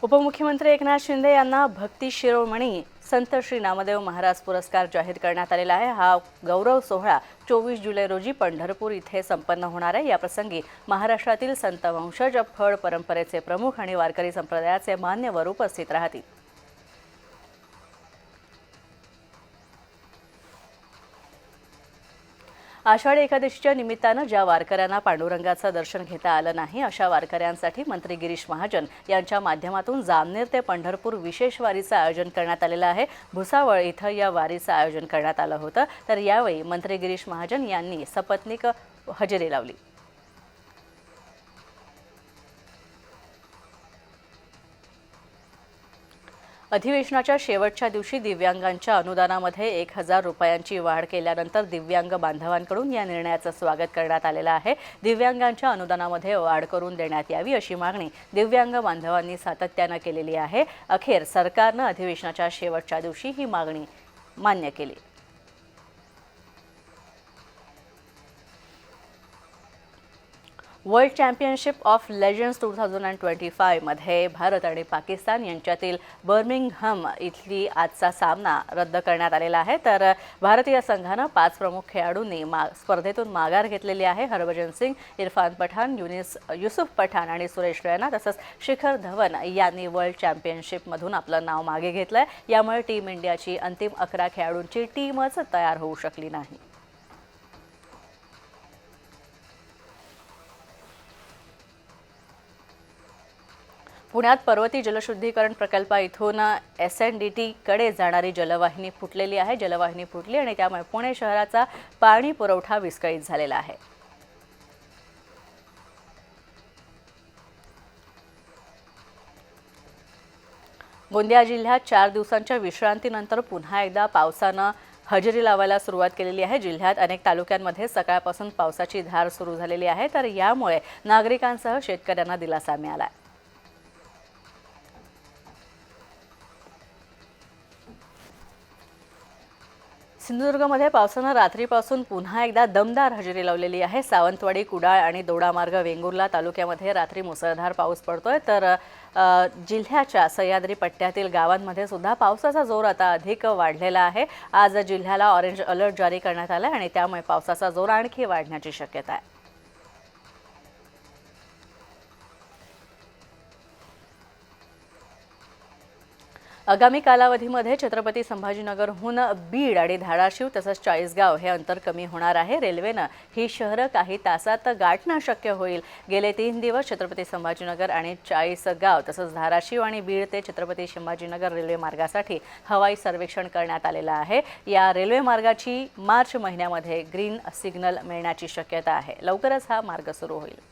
उपमुख्यमंत्री एकनाथ शिंदे यांना भक्ती शिरोमणी संत श्री नामदेव महाराज पुरस्कार जाहीर करण्यात आलेला आहे। हा गौरव सोहळा 24 जुलै रोजी पंढरपूर इथे संपन्न होणार आहे। या प्रसंगी महाराष्ट्रातील संत वंशज फळ परंपरेचे प्रमुख आणि वारकरी संप्रदायाचे मान्यवर उपस्थित राहतील। आषाढी एकादशीच्या निमित्तानं ज्या वारकऱ्यांना पांडुरंगाचं दर्शन घेता आलं नाही अशा वारकऱ्यांसाठी मंत्री गिरीश महाजन यांच्या माध्यमातून जामनेर ते पंढरपूर विशेष वारीचं आयोजन करण्यात आलेलं आहे। भुसावळ इथं या वारीचं आयोजन करण्यात आलं होतं, तर यावेळी मंत्री गिरीश महाजन यांनी सपत्नीक हजेरी लावली। अधिवेशनाच्या शेवटच्या दिवशी दिव्यांगांच्या अनुदानामध्ये 1000 रुपयांची वाढ केल्यानंतर दिव्यांग बांधवांकडून या निर्णयाचं स्वागत करण्यात आलेलं आहे। दिव्यांगांच्या अनुदानामध्ये वाढ करून देण्यात यावी अशी मागणी दिव्यांग बांधवांनी सातत्यानं केलेली आहे। अखेर सरकारनं अधिवेशनाच्या शेवटच्या दिवशी ही मागणी मान्य केली। वर्ल्ड चॅम्पियनशिप ऑफ लेजंड्स 2025 मध्ये भारत आणि पाकिस्तान यांच्यातील बर्मिंगहम इथली आजचा सामना रद्द करण्यात आलेला आहे। तर भारतीय संघानं 5 प्रमुख खेळाडूंनी स्पर्धेतून माघार घेतलेली आहे। हरभजन सिंग, इरफान पठाण, युसुफ पठाण आणि सुरेश रैना तसंच शिखर धवन यांनी वर्ल्ड चॅम्पियनशिपमधून आपलं नाव मागे घेतलंय। यामुळे टीम इंडियाची अंतिम 11 खेळाडूंची टीमच तयार होऊ शकली नाही। पुण्यात पर्वती जलशुद्धीकरण प्रकल्पा इथून SNDT कडे जाणारी जलवाहिनी फुटलेली आहे। जलवाहिनी फुटली आणि त्यामुळे पुणे शहराचा पाणी पुरवठा विस्कळीत झालेला आहे। गोंदिया जिल्ह्यात 4 दिवसांच्या विश्रांतीनंतर पुन्हा एकदा पावसानं हजेरी लावायला सुरुवात केलेली आहे। जिल्ह्यात अनेक तालुक्यांमध्ये सकाळपासून पावसाची धार सुरू झालेली आहे, तर यामुळे नागरिकांसह शेतकऱ्यांना दिलासा मिळाला आहे। सिंधुदुर्गमध्ये पावसानं रात्रीपासून पुन्हा एकदा दमदार हजेरी लावलेली आहे। सावंतवाडी, कुडाळ आणि दोडामार्ग, वेंगुर्ला तालुक्यामध्ये रात्री मुसळधार पाऊस पडतोय, तर जिल्ह्याच्या सह्याद्री पट्ट्यातील गावांमध्ये सुद्धा पावसाचा जोर आता अधिक वाढलेला आहे। आज जिल्ह्याला ऑरेंज अलर्ट जारी करण्यात आला आणि त्यामुळे पावसाचा जोर आणखी वाढण्याची शक्यता आहे। आगामी कालावधीमध्ये छत्रपती संभाजीनगरहून बीड आणि धाराशिव तसंच चाळीसगाव हे अंतर कमी होणार आहे। रेल्वेनं ही शहरं काही तासात गाठणं शक्य होईल। गेले 3 दिवस छत्रपती संभाजीनगर आणि चाळीसगाव तसंच धाराशिव आणि बीड ते छत्रपती संभाजीनगर रेल्वे मार्गासाठी हवाई सर्वेक्षण करण्यात आलेलं आहे। या रेल्वे मार्गाची मार्च महिन्यामध्ये ग्रीन सिग्नल मिळण्याची शक्यता आहे। लवकरच हा मार्ग सुरू होईल।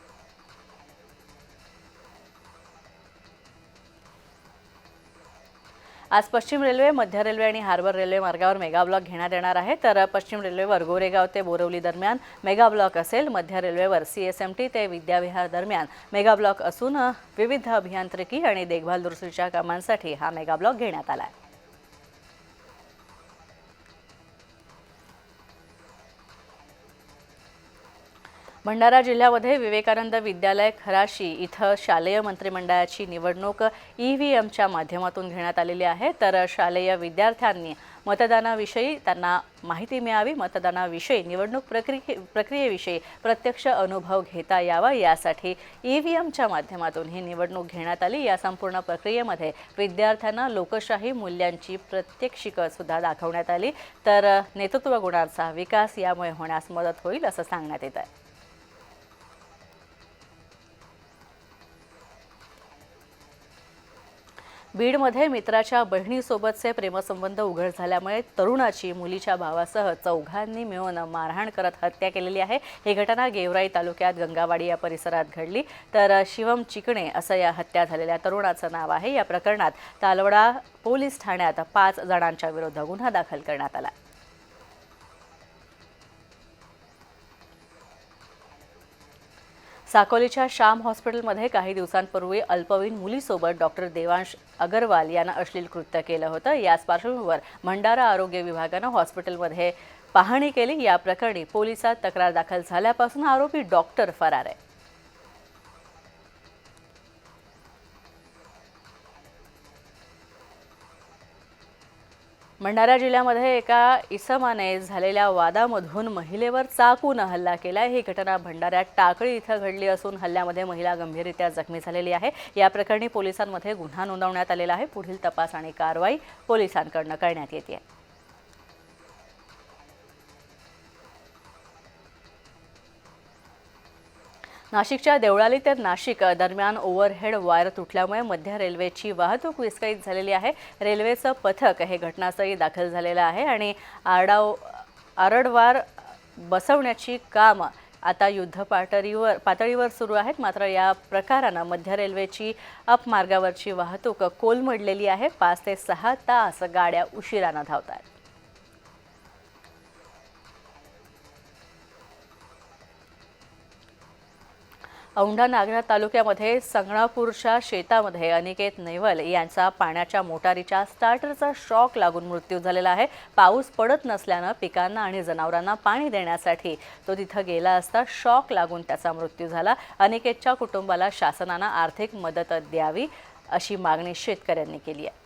आज पश्चिम रेल्वे, मध्य रेल्वे आणि हार्बर रेल्वे मार्गावर मेगा ब्लॉक घेण्यात येणार आहे। तर पश्चिम रेल्वेवर गोरेगाव ते बोरवली दरम्यान मेगा ब्लॉक असेल। मध्य रेल्वेवर CSMT ते विद्याविहार दरम्यान मेगा ब्लॉक असून विविध अभियांत्रिकी आणि देखभाल दुरुस्तीच्या कामांसाठी हा मेगा ब्लॉक घेण्यात आला आहे। भंडारा जिल्ह्यामध्ये विवेकानंद विद्यालय खराशी इथं शालेय मंत्रिमंडळाची निवडणूक EVMच्या माध्यमातून घेण्यात आलेली आहे। तर शालेय विद्यार्थ्यांनी मतदानाविषयी त्यांना माहिती मिळावी, मतदानाविषयी निवडणूक प्रक्रियेविषयी प्रत्यक्ष अनुभव घेता यावा यासाठी EVMच्या माध्यमातून ही निवडणूक घेण्यात आली। या संपूर्ण प्रक्रियेमध्ये विद्यार्थ्यांना लोकशाही मूल्यांची प्रात्यक्षिकं सुद्धा दाखवण्यात आली, तर नेतृत्व गुणांचा विकास यामुळे होण्यास मदत होईल असं सांगण्यात येत आहे। बीडमध्ये मित्राच्या बहिणीसोबतचे प्रेमसंबंध उघड झाल्यामुळे तरुणाची मुलीच्या भावासह 4घांनी मिळून मारहाण करत हत्या केलेली आहे। ही घटना गेवराई तालुक्यात गंगावाडी या परिसरात घडली, तर शिवम चिकणे असं या हत्या झालेल्या तरुणाचं नाव आहे। या प्रकरणात तालवडा पोलीस ठाण्यात 5 जणांच्या विरुद्ध गुन्हा दाखल करण्यात आला। साकोलीच्या श्याम हॉस्पिटलमध्ये काही दिवसांपूर्वी अल्पवयीन मुलीसोबत डॉक्टर देवांश अगरवाल यानं अश्लील कृत्य केलं होतं। याच पार्श्वभूमीवर भंडारा आरोग्य विभागानं हॉस्पिटलमध्ये पाहणी केली। या प्रकरणी पोलिसात तक्रार दाखल झाल्यापासून आरोपी डॉक्टर फरार आहे। भंडारा जिल्ह्यामध्ये एका इसमाने झालेल्या वादामधून महिलेवर चाकून हल्ला केला। ही घटना भंडाऱ्यात टाकळी इथं घडली असून हल्ल्यामध्ये महिला गंभीररीत्या जखमी झालेली आहे। या प्रकरणी पोलिसांमध्ये गुन्हा नोंदवण्यात आलेला आहे। पुढील तपास आणि कारवाई पोलिसांकडून करण्यात येते। नाशिकच्या देवळाली ते नाशिक दरम्यान ओव्हरहेड वायर तुटल्यामुळे मध्य रेल्वेची वाहतूक विस्कळीत झालेली आहे। रेल्वेचं पथक हे घटनास्थळी दाखल झालेलं आहे आणि आरडवार बसवण्याची काम आता युद्ध पातळीवर सुरू आहेत। मात्र या प्रकारानं मध्य रेल्वेची अप मार्गावरची वाहतूक कोलमडलेली आहे। 5 ते 6 तास गाड्या उशिराने धावतात। औंढा नागनाथ तालुक्यामध्ये संगणापूरच्या शेतामध्ये अनिकेत नैवल यांचा पाण्याच्या मोटारीच्या स्टार्टरचा शॉक लागून मृत्यू झालेला आहे। पाऊस पडत नसल्याने पिकांना आणि जनावरांना पाणी देण्यासाठी तो तिथे गेला असता शॉक लागून त्याचा मृत्यू झाला। अनिकेतच्या कुटुंबाला शासनाने आर्थिक मदत द्यावी अशी मागणी शेतकऱ्यांनी केली आहे।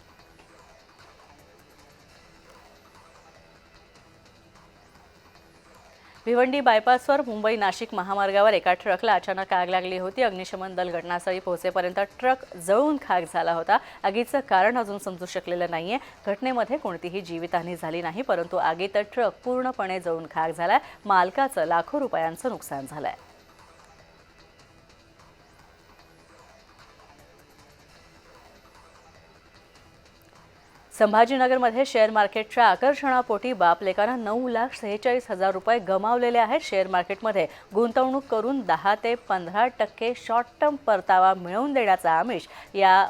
भिवंडी बायपासवर मुंबई नाशिक महामार्गावर एका ट्रकला अचानक आग लागली होती। अग्निशमन दल घटनास्थळी पोहोचेपर्यंत ट्रक जळून खाक झाला होता। आगीचं कारण अजून समजू शकलेलं नाहीये। घटनेमध्ये कोणतीही जीवितहानी झाली नाही, परंतु आगीत ट्रक पूर्णपणे जळून खाक झालाय। मालकाचं लाखो रुपयांचं नुकसान झालंय। संभाजीनगरमध्ये शेअर मार्केटच्या आकर्षणापोटी बापलेकानं 9,46,000 रुपये गमावलेले आहेत। शेअर मार्केटमध्ये गुंतवणूक करून 10 ते 15% शॉर्ट टर्म परतावा मिळवून देण्याचा आमिष या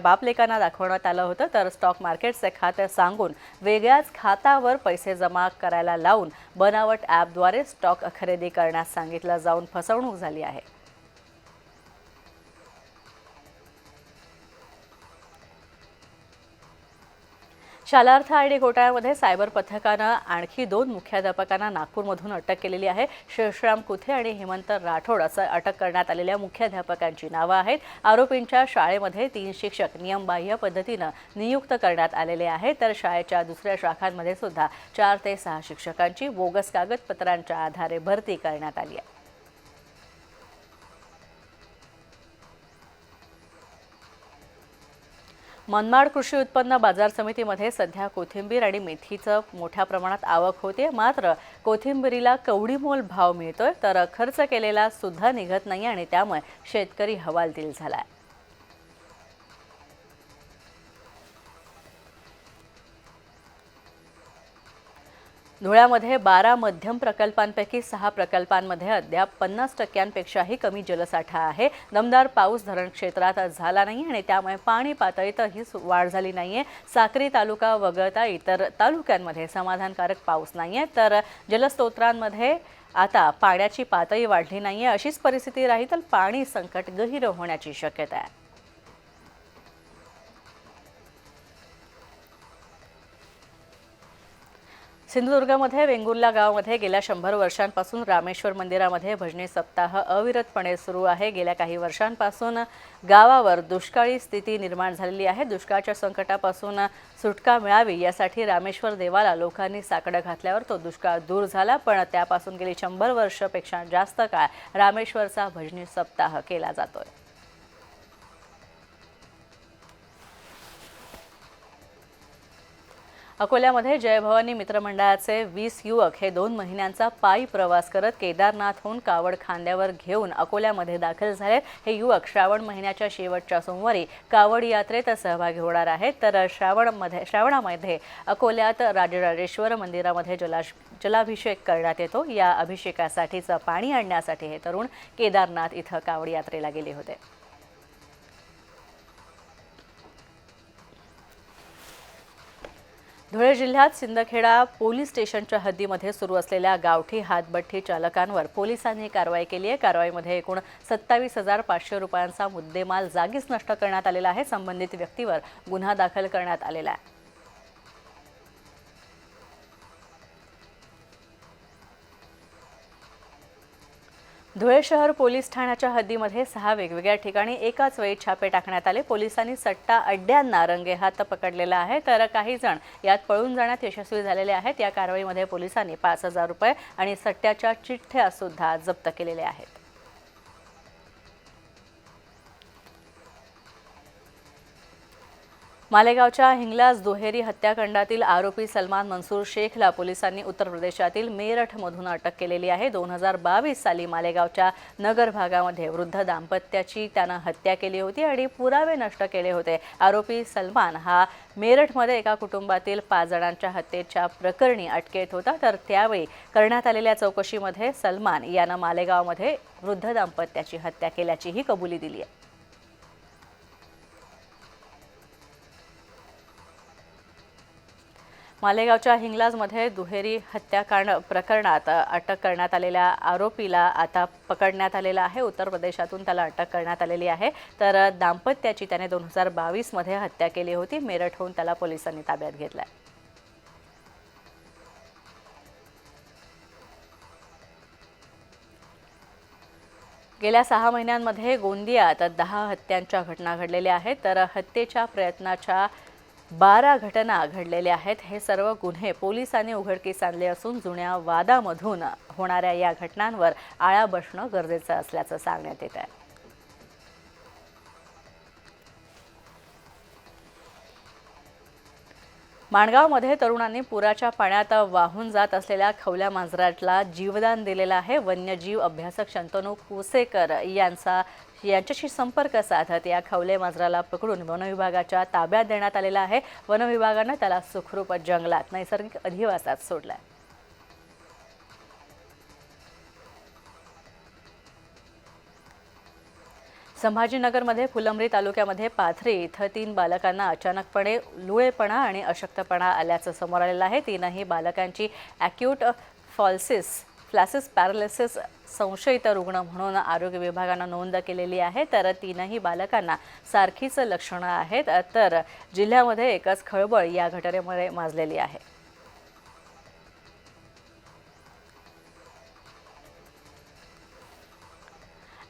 बापलेकांना दाखवण्यात आलं होतं। तर स्टॉक मार्केटचे खाते सांगून वेगळ्याच खात्यावर पैसे जमा करायला लावून बनावट ॲपद्वारे स्टॉक खरेदी करण्यास सांगितलं जाऊन फसवणूक झाली आहे। शालार्थ आयडी घोटाळ्यामध्ये सायबर पथकानं आणखी 2 मुख्याध्यापकांना नागपूरमधून अटक केलेली आहे। शेषराम कुथे आणि हेमंत राठोड असं अटक करण्यात आलेल्या मुख्याध्यापकांची नावं आहेत। आरोपींच्या शाळेमध्ये 3 शिक्षक नियमबाह्य पद्धतीनं नियुक्त करण्यात आलेले आहेत। तर शाळेच्या दुसऱ्या शाखांमध्ये सुद्धा 4 ते 6 शिक्षकांची बोगस कागदपत्रांच्या आधारे भरती करण्यात आली आहे। मनमाड कृषी उत्पन्न बाजार समितीमध्ये सध्या कोथिंबीर आणि मेथीचं मोठ्या प्रमाणात आवक होते। मात्र कोथिंबीरीला कवडीमोल भाव मिळतोय, तर खर्च केलेला सुद्धा निघत नाही आणि त्यामुळे शेतकरी हवालदिल झालाय। धुळ्यामध्ये 12 मध्यम प्रकल्पांपैकी 6 प्रकल्पांमध्ये अद्याप 50%पेक्षाही कमी जलसाठा आहे। दमदार पाऊस धरण क्षेत्रात झाला नाही आणि त्यामुळे पाणी पातळीतही वाढ झाली नाहीये। साक्री तालुका वगळता इतर तालुक्यांमध्ये समाधानकारक पाऊस नाहीये, तर जलस्रोतांमध्ये आता पाण्याची पातळी वाढली नाहीये। अशीच परिस्थिती राहील तर पाणी संकट गहिर होण्याची शक्यता आहे। सिंधुदुर्गमध्ये वेंगुर्ला गावामध्ये गेल्या 100 वर्षांपासून रामेश्वर मंदिरामध्ये भजनी सप्ताह अविरतपणे सुरू आहे। गेल्या काही वर्षांपासून गावावर दुष्काळी स्थिती निर्माण झालेली आहे। दुष्काळाच्या संकटापासून सुटका मिळावी यासाठी रामेश्वर देवाला लोकांनी साकडं घातल्यावर तो दुष्काळ दूर झाला, पण त्यापासून गेली 100 वर्षापेक्षा जास्त काळ रामेश्वरचा भजनी सप्ताह केला जातोय। अकोल्यामध्ये जयभवानी मित्रमंडळाचे 20 युवक हे 2 महिन्यांचा पायी प्रवास करत केदारनाथहून कावड खांद्यावर घेऊन अकोल्यामध्ये दाखल झाले। हे युवक श्रावण महिन्याच्या शेवटच्या सोमवारी कावड यात्रेत सहभागी होणार आहेत। तर श्रावणामध्ये अकोल्यात राजराजेश्वर मंदिरामध्ये जलाभिषेक करण्यात येतो। या अभिषेकासाठीचं पाणी आणण्यासाठी हे तरुण केदारनाथ इथं कावड यात्रेला गेले होते। धुळे जिल्ह्यात सिंदखेडा पोलीस स्टेशनच्या हद्दीमध्ये सुरू असलेल्या गावठी हातभट्टी चालकांवर पोलिसांनी कारवाई केली आहे। कारवाईमध्ये एकूण 27,500 रुपयांचा मुद्देमाल जागीच नष्ट करण्यात आलेला आहे। संबंधित व्यक्तीवर गुन्हा दाखल करण्यात आलेला आहे। धुळे शहर पोलीस ठाण्याच्या हद्दीमध्ये 6 वेगवेगळ्या ठिकाणी एकाच वेळी छापे टाकण्यात आले। पोलिसांनी सट्टा अड्ड्यांना रंगेहात पकडलेला आहे, तर काही जण यात पळून जाण्यात यशस्वी झालेले आहेत। या कारवाईमध्ये पोलिसांनी 5,000 रुपये आणि सट्ट्याच्या चिठ्ठ्या सुद्धा जप्त केलेल्या आहेत। मालेगावच्या हिंगलाज दुहेरी हत्याकांडातील आरोपी सलमान मंसूर शेखला पोलिसांनी उत्तर प्रदेशातील मेरठमधून अटक केलेली आहे। 2022 साली मालेगावच्या नगर भागामध्ये वृद्ध दाम्पत्याची त्यानं हत्या केली होती आणि पुरावे नष्ट केले होते। आरोपी सलमान हा मेरठमध्ये एका कुटुंबातील 5 जणांच्या हत्येच्या प्रकरणी अटकेत होता, तर त्यावेळी करण्यात आलेल्या चौकशीमध्ये सलमान यानं मालेगावमध्ये वृद्ध दाम्पत्याची हत्या केल्याचीही कबुली दिली आहे। मालेगावच्या हिंगलाजमध्ये दुहेरी हत्याकांड प्रकरणात अटक करण्यात आलेल्या आरोपीला आता पकडण्यात आलेला आहे। उत्तर प्रदेशातून त्याला अटक करण्यात आलेली आहे, तर दाम्पत्याची त्याने 2022 मध्ये हत्या केली होती। मेरठहून त्याला पोलिसांनी ताब्यात घेतलं आहे। गेल्या 6 महिन्यांमध्ये गोंदियात 10 हत्यांच्या घटना घडलेल्या आहेत, तर हत्येच्या प्रयत्नाच्या 12 घटना घडलेल्या आहेत। हे सर्व गुन्हे पोलिसांनी उघडकीस आणले असून जुन्या वादामधून होणाऱ्या या घटनांवर आळा बसणं गरजेचं असल्याचं सांगण्यात येत आहे। माणगावमध्ये तरुणांनी पुराच्या पाण्यात वाहून जात असलेल्या खवल्या मांजराला जीवदान दिलेलं आहे। वन्यजीव अभ्यासक शंतनू कुसेकर यांच्याशी संपर्क साधत या खवले मांजराला पकडून वनविभागाच्या ताब्यात देण्यात आलेला आहे। वनविभागाने त्याला सुखरूप जंगलात नैसर्गिक अधिवासात सोडलं आहे। संभाजीनगरमध्ये फुलंब्री तालुक्यामध्ये पाथरी इथं 3 बालकांना अचानकपणे लुळेपणा आणि अशक्तपणा आल्याचं समोर आलेलं आहे। तीनही बालकांची ॲक्यूट फ्लॅसिस पॅरालिसिस संशयित रुग्ण म्हणून आरोग्य विभागानं नोंद केलेली आहे, तर तीनही बालकांना सारखीच लक्षणं आहेत, तर जिल्ह्यामध्ये एकच खळबळ या घटनेमुळे माजलेली आहे।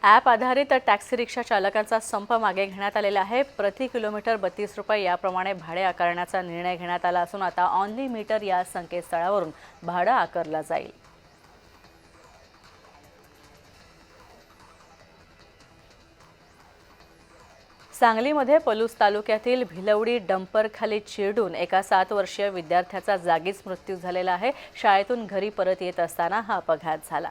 ॲप आधारित टॅक्सी रिक्षा चालकांचा संप मागे घेण्यात आलेला आहे। प्रति किलोमीटर 32 रुपये याप्रमाणे भाडे आकारण्याचा निर्णय घेण्यात आला असून आता ऑनली मीटर या संकेतस्थळावरून भाडं आकारलं जाईल। सांगलीमध्ये पलूस तालुक्यातील भिलवडी डंपर खाली चिरडून एका 7 वर्षीय विद्यार्थ्याचा जागीच मृत्यू झालेला आहे। शाळेतून घरी परत येत असताना हा अपघात झाला।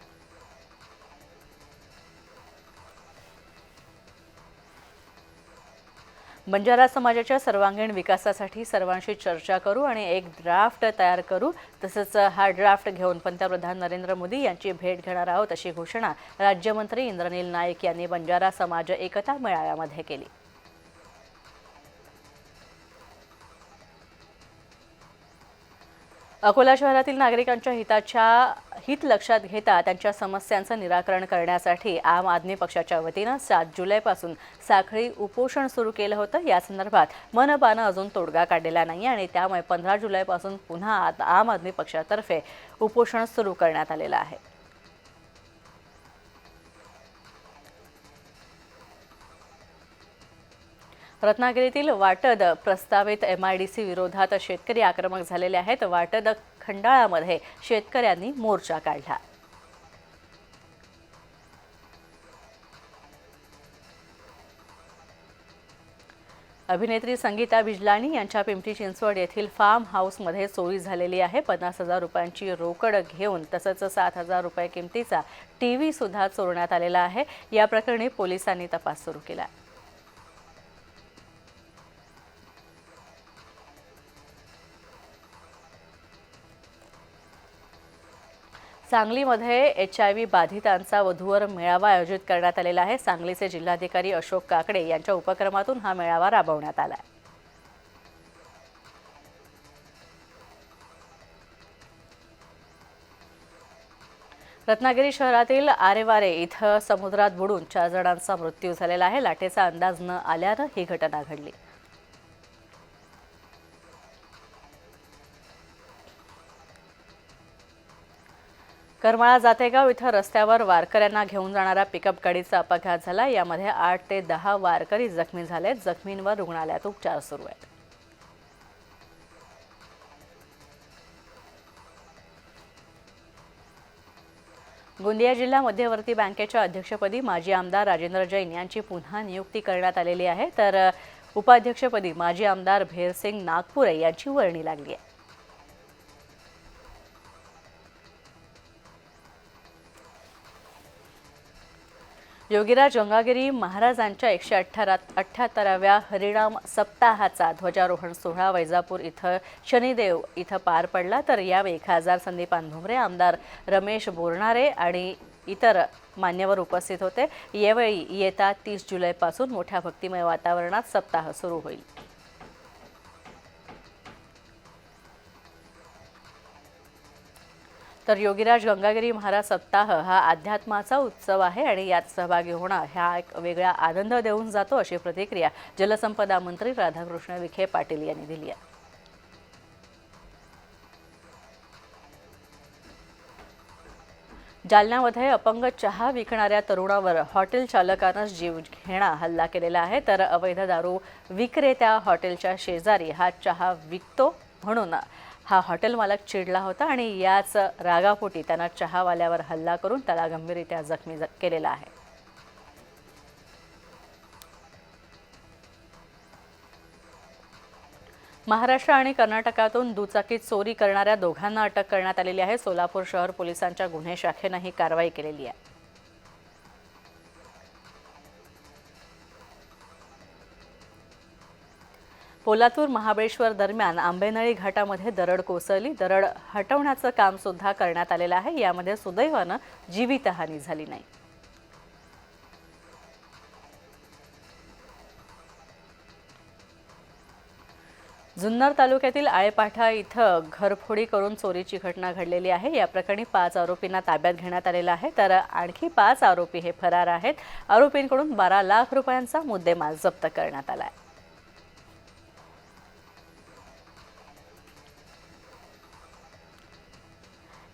बंजारा समाजाच्या सर्वांगीण विकासासाठी सर्वांशी चर्चा करू आणि एक ड्राफ्ट तयार करू, तसंच हा ड्राफ्ट घेऊन पंतप्रधान नरेंद्र मोदी यांची भेट घेणार आहोत, अशी घोषणा राज्यमंत्री इंद्रनील नाईक यांनी बंजारा समाज एकता मेळाव्यामध्ये केली। अकोला शहरातील नागरिकांच्या हित लक्षात घेता त्यांच्या समस्यांचं निराकरण करण्यासाठी आम आदमी पक्षाच्या वतीनं 7 जुलैपासून साखळी उपोषण सुरू केलं होतं। या संदर्भात मनपानं अजून तोडगा काढलेला नाही आणि त्यामुळे 15 जुलैपासून पुन्हा आम आदमी पक्षातर्फे उपोषण सुरू करण्यात आलेलं आहे। रत्नागिरीतील वाटद प्रस्तावित MIDC विरोधात शेतकरी आक्रमक झालेले आहेत। वाटद खंडाळामध्ये शेतकऱ्यांनी मोर्चा काढला। अभिनेत्री संगीता बिजलानी यांच्या पिंपरी चिंचवड येथील फार्म हाऊसमध्ये चोरी झालेली आहे। 50,000 रुपयांची रोकड घेऊन तसंच 7,000 रुपये किमतीचा टीव्ही सुद्धा चोरण्यात आलेला आहे। या प्रकरणी पोलिसांनी तपास सुरू केला आहे। सांगलीमध्ये HIV बाधितांचा वधूवर मेळावा आयोजित करण्यात आलेला आहे। सांगलीचे जिल्हाधिकारी अशोक काकडे यांच्या उपक्रमातून हा मेळावा राबवण्यात आला आहे। रत्नागिरी शहरातील आरेवारे इथं समुद्रात बुडून 4 जणांचा मृत्यू झालेला आहे। लाटेचा अंदाज न आल्यानं ही घटना घडली। करमाळा जातेगाव इथं रस्त्यावर वारकऱ्यांना घेऊन जाणाऱ्या पिकअप गाडीचा अपघात झाला। यामध्ये 8 ते 10 वारकरी जखमी झालेत। जखमींवर रुग्णालयात उपचार सुरू आहेत। गोंदिया जिल्हा मध्यवर्ती बँकेच्या अध्यक्षपदी माजी आमदार राजेंद्र जैन यांची पुन्हा नियुक्ती करण्यात आलेली आहे, तर उपाध्यक्षपदी माजी आमदार भेरसिंग नागपुरे यांची वर्णी लागली आहे। योगीराज गंगागिरी महाराजांच्या 178व्या हरिनाम सप्ताहाचा ध्वजारोहण सोहळा वैजापूर इथं शनिदेव इथं पार पडला। तर यावेळी खासदार संदीप भुमरे, आमदार रमेश बोरनारे आणि इतर मान्यवर उपस्थित होते। यावेळी येत्या 30 जुलैपासून मोठ्या भक्तिमय वातावरणात सप्ताह सुरू होईल। तर योगीराज गंगागिरी महाराज सप्ताह हा अध्यात्माचा उत्सव आहे आणि यात सहभागी होणं हा एक वेगळा आनंद देऊन जातो, अशी प्रतिक्रिया जलसंपदा मंत्री राधाकृष्ण विखे पाटील यांनी दिली आहे। जालन्यामध्ये अपंग चहा विकणाऱ्या तरुणावर हॉटेल चालकानं जीवघेणा हल्ला केलेला आहे। तर अवैध दारू विक्रेत्या हॉटेलच्या शेजारी हा चहा विकतो म्हणून हा हॉटेल मालक चिडला होता आणि याच रागापोटी त्यानं चहावाल्यावर हल्ला करून त्याला गंभीररीत्या जखमी केलेला आहे। महाराष्ट्र आणि कर्नाटकातून दुचाकीत चोरी करणाऱ्या दोघांना अटक करण्यात आलेली आहे। सोलापूर शहर पोलिसांच्या गुन्हे शाखेनं ही कारवाई केलेली आहे। पोलादपूर महाबळेश्वर दरम्यान आंबेनळी घाटामध्ये दरड कोसळली। दरड हटवण्याचं काम सुद्धा करण्यात आलेलं आहे। यामध्ये सुदैवानं जीवितहानी झाली नाही। जुन्नर तालुक्यातील आळेपाठा इथं घरफोडी करून चोरीची घटना घडलेली आहे। या प्रकरणी 5 आरोपींना ताब्यात घेण्यात आलेलं आहे, तर आणखी 5 आरोपी हे फरार आहेत। आरोपींकडून 12 लाख रुपयांचा मुद्देमाल जप्त करण्यात आला आहे।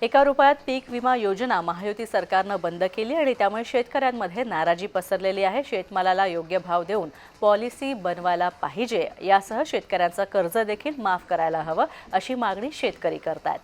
एका रुपयात पीक विमा योजना महायुती सरकारनं बंद केली आणि त्यामुळे शेतकऱ्यांमध्ये नाराजी पसरलेली आहे। शेतमालाला योग्य भाव देऊन पॉलिसी बनवायला पाहिजे, यासह शेतकऱ्यांचं कर्ज देखील माफ करायला हवं, अशी मागणी शेतकरी करतात।